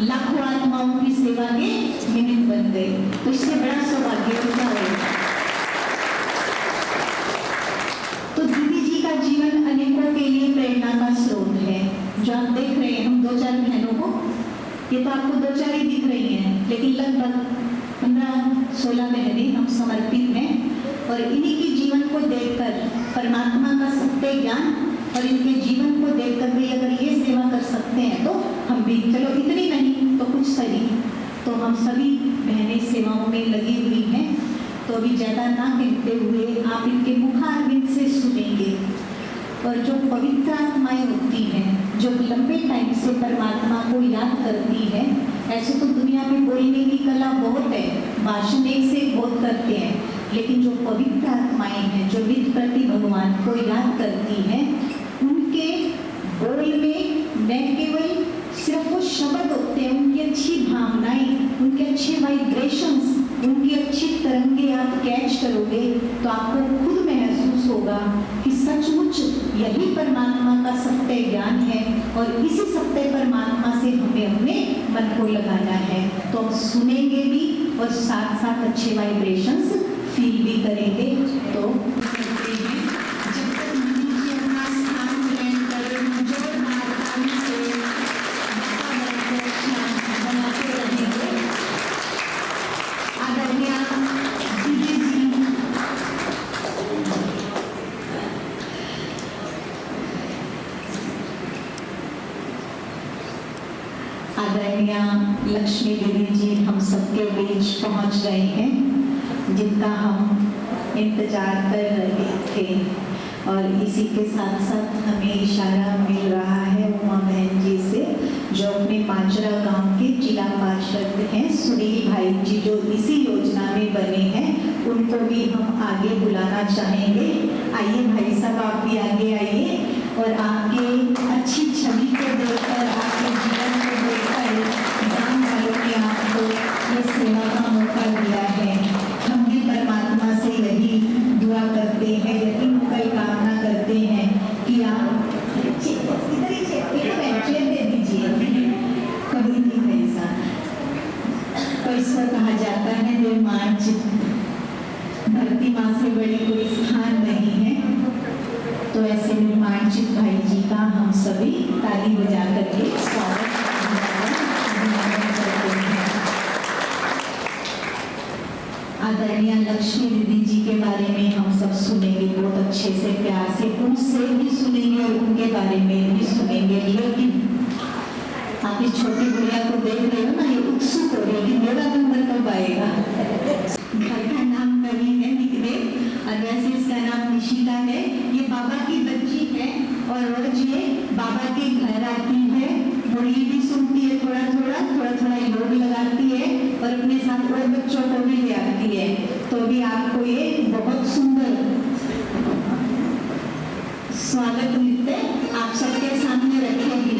लाखों आत्माओं की सेवा के निमित्त बन गए। तो इससे बड़ा सौभाग्य क्या होगा। तो दीदी जी का जीवन अनेकों के लिए प्रेरणा का स्रोत है। जो आप देख रहे हैं, हम 2-4 बहनों को, ये तो आपको 2-4 ही दिख रही हैं, लेकिन लगभग 15-16 बहनें हम समर्पित हैं। और इन्हीं की जीवन को देखकर परमात्मा का सत्य ज्ञान और इनके जीवन को देखकर भी अगर ये सेवा कर सकते हैं तो हम भी, चलो इतनी नहीं तो कुछ सही, तो हम सभी बहनें सेवाओं में लगी हुई हैं। तो अभी ज़्यादा ना कहते हुए आप इनके मुखारविंद से सुनेंगे। और जो पवित्र आत्माएं होती हैं, जो लंबे टाइम से परमात्मा को याद करती हैं, ऐसे तो दुनिया में बोलने की कला बहुत है, भाषण एक से बहुत करते हैं, लेकिन जो पवित्र आत्माएं हैं, जो नित्य प्रति भगवान को याद करती हैं, उनके बोल में न केवल सिर्फ वो शब्द होते हैं, उनकी अच्छी भावनाएं, उनके अच्छे वाइब्रेशंस, उनकी अच्छी तरंगे आप कैच करोगे तो आपको खुद महसूस होगा कि सचमुच यही परमात्मा का सत्य ज्ञान है और इसी सत्य परमात्मा से हमें अपने मन को लगाना है। तो हम सुनेंगे भी और साथ साथ अच्छे वाइब्रेशंस फील भी करेंगे। तो जब तक अपना स्थान ग्रहण करें, जोरदार ताली से बनाते रहेंगे। आदरणीय दीदी जी, आदरणीय लक्ष्मी दीदी जी हम सबके बीच पहुंच गए हैं, जिनका हम इंतजार कर रहे थे। और इसी के साथ साथ हमें इशारा मिल रहा है उमा बहन जी से, जो अपने माजरा गांव के जिला पार्षद हैं, सुनील भाई जी, जो इसी योजना में बने हैं, उनको भी हम आगे बुलाना चाहेंगे। आइए भाई साहब, आप भी आगे आइए और आपके अच्छी छवि को देखकर, आपके जीवन को देखकर गाँव वालों ने आपको ये सेवा का मौका दिया है। हम भी परमात्मा से यही दुआ करते हैं, यही मुकल कामना करते हैं कि आप इधर ही चेयर दे दीजिए, कभी नहीं ऐसा। तो इसको कहा जाता है निर्माण, धरती माँ से बड़ी कोई स्थान नहीं है। तो ऐसे निर्माणचित भाई जी का हम सभी ताली बजा करके स्वागत करते हैं। आदरणीय लक्ष्मी दीदी जी के बारे में हम सब सुनेंगे बहुत अच्छे से, प्यार से, उनसे भी सुनेंगे और उनके बारे में भी सुनेंगे। लेकिन आप इस छोटी गुड़िया को देख रहे हो ना, ये उत्सुक हो रही है मेरा नंबर कब आएगा। घर का नाम नवीन है, निकनेम, और वैसे इसका नाम निशिका है। ये बाबा की बच्ची है और रोज ये बाबा के घर आती है, मुरली भी सुनती है, थोड़ा थोड़ा योग लगाती है और अपने साथ और बच्चों को भी ले आती है। तो भी आपको ये बहुत सुंदर स्वागत नृत्य आप सबके सामने रखेगी।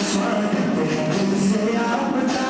स्वागत है आपका।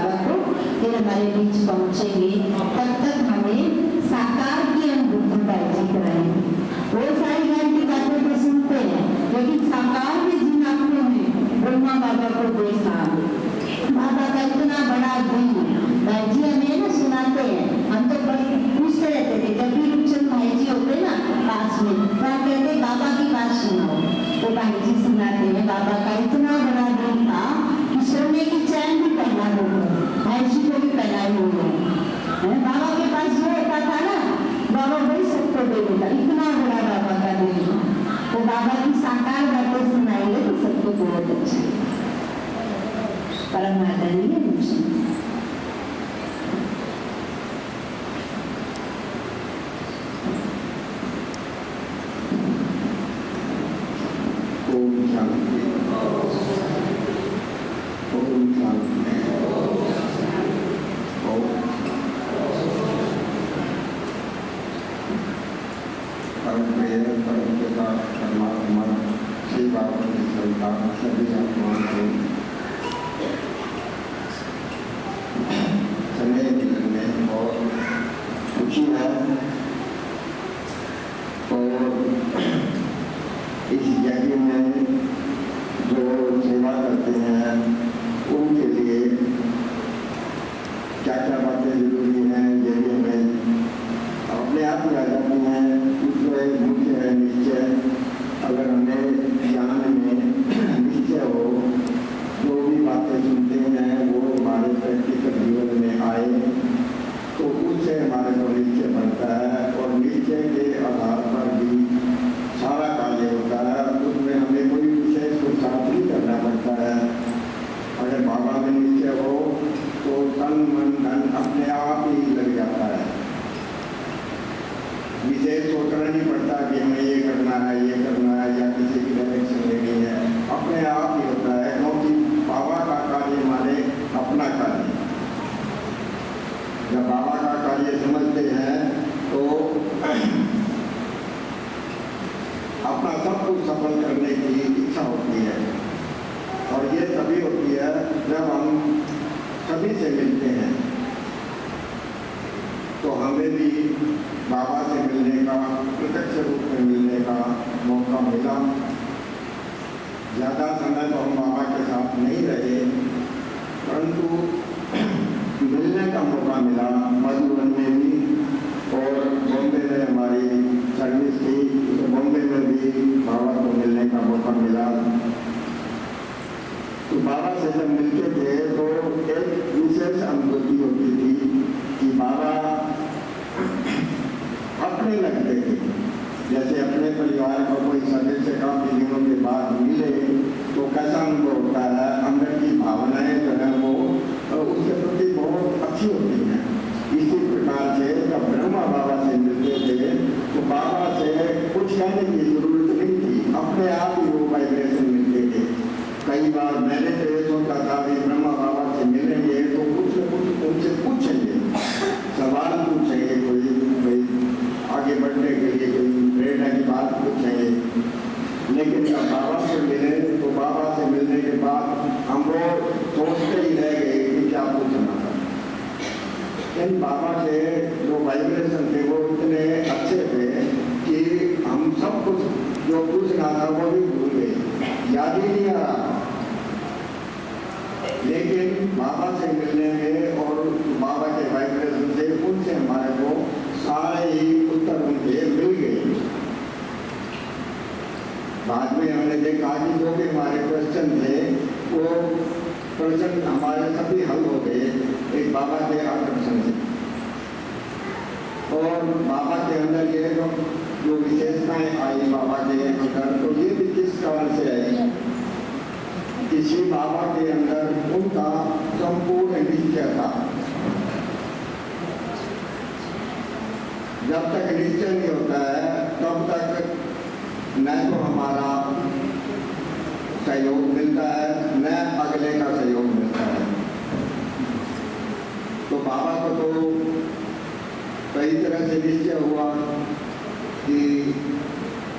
बाबा को फिर हमारे बीच पहुंचेंगे। तब तक हमें साकार की अनुभूति जी कराएंगे। वो सारी ज्ञान की बातें तो सुनते हैं, लेकिन साकार में जिन आंखों में ब्रह्मा बाबा को देखा, बाबा का इतना बड़ा दिल, जी हमें ना सुनाते हैं। हम तो बस पूछते रहते थे, जब भी रूपचंद भाई जी होते ना पास में, तो हम कहते बाबा की बात सुनाओ, तो भाई जी सुनाते हैं। बाबा का इतना बड़ा दिल था कि सोने की चैन भी पहना होगा, भाई जी को भी पहनाए होंगे। बाबा के पास जो होता था ना, बाबा वही सबको दे देता, इतना बड़ा बाबा का दिल था। तो बाबा की साकार बातें सुनाएंगे तो सबको बहुत अच्छा। परम आदरणीय रूपचंद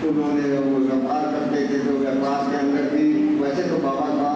उन्होंने वो व्यापार करते थे, तो व्यापार के अंदर भी वैसे तो बाबा का